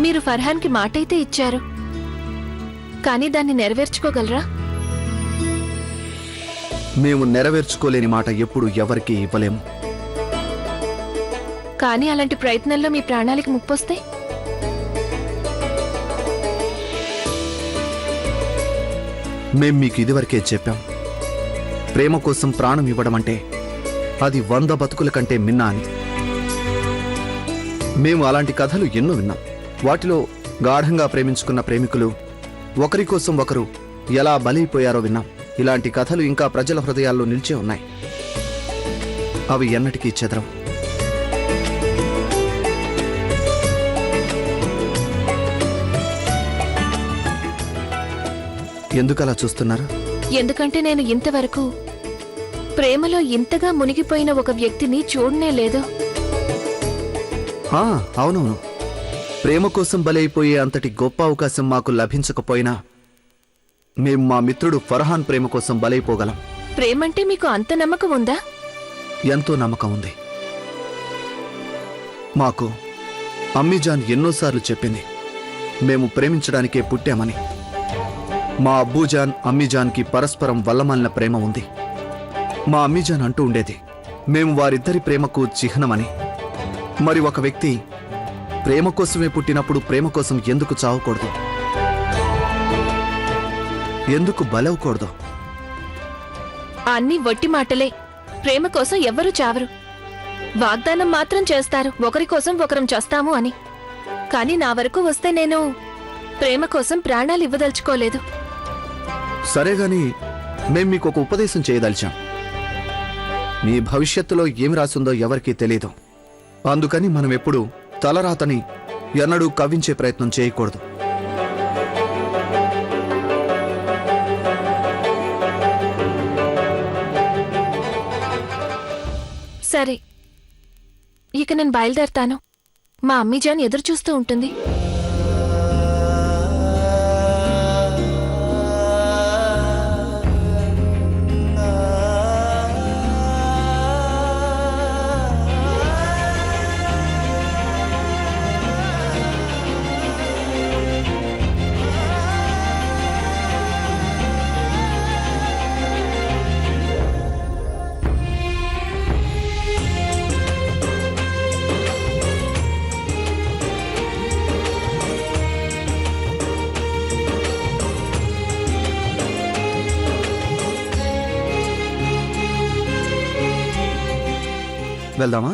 మీరు ఫర్హాన్కి మాటైతే ఇచ్చారు, కానీ దాన్ని నెరవేర్చుకోగలరా? మేము నెరవేర్చుకోలేని మాట ఎప్పుడు ఎవరికీ ఇవ్వలేము. కానీ అలాంటి ప్రయత్నంలో మీ ప్రాణాలకి ముప్పొస్తే? మేం మీకు ఇదివరకే చెప్పాం, ప్రేమ కోసం ప్రాణం ఇవ్వడం అంటే అది 100 బతుకుల కంటే మిన్నా అని. మేము అలాంటి కథలు ఎన్నో విన్నాం. వాటిలో గాఢంగా ప్రేమించుకున్న ప్రేమికులు ఒకరి కోసం ఒకరు ఎలా బలైపోయారో విన్నాం. ఇలాంటి కథలు ఇంకా ప్రజల హృదయాల్లో నిలిచే ఉన్నాయి. అవి ఎన్నటికీ చెదరం. ఎందుకలా చూస్తున్నారు? ఎందుకంటే నేను ఇంతవరకు ప్రేమలో ఇంతగా మునిగిపోయిన ఒక వ్యక్తిని చూడనే లేదు. అవునవును, ప్రేమ కోసం బలైపోయే అంతటి గొప్ప అవకాశం మాకు లభించకపోయినా మేం మా మిత్రుడు ఫర్హాన్ ప్రేమ కోసం బలైపోగలం. ప్రేమంటే మీకు అంత నమ్మకం ఉందా? ఎంతో నమ్మకం ఉంది. మాకు అమ్మీజాన్ ఎన్నోసార్లు చెప్పింది, మేము ప్రేమించడానికే పుట్టామని. మా అబ్బూజాన్ అమ్మీజాన్కి పరస్పరం వల్లమాలిన ప్రేమ ఉంది. మా అమ్మీజాన్ అంటూ ఉండేది, మేము వారిద్దరి ప్రేమకు చిహ్నమని. మరి ఒక వ్యక్తి ప్రేమ కోసమే పుట్టినప్పుడు ప్రేమ కోసం ఎందుకు చావకూడదు? ఎందుకు బలవకూడదు? అన్ని వట్టి మాటలే. ప్రేమ కోసం ఎవ్వరూ చావరు. వాగ్దానం మాత్రం చేస్తారు, ఒకరి కోసం ఒకరం చేస్తాము అని. కానీ నా వరకు వస్తే నేను ప్రేమ కోసం ప్రాణాలు ఇవ్వదలుచుకోలేదు. సరేగాని మేం మీకు ఒక ఉపదేశం చేయదలిచాం. మీ భవిష్యత్తులో ఏమి రాసుందో ఎవరికీ తెలీదు. అందుకని మనం ఎప్పుడూ తలరాతని ఎన్నడూ కవ్వించే ప్రయత్నం చేయకూడదు. సరే, ఇక నేను బయలుదేరతాను. మా అమ్మీజాన్ ఎదురు చూస్తూ ఉంటుంది. వెళ్దామా?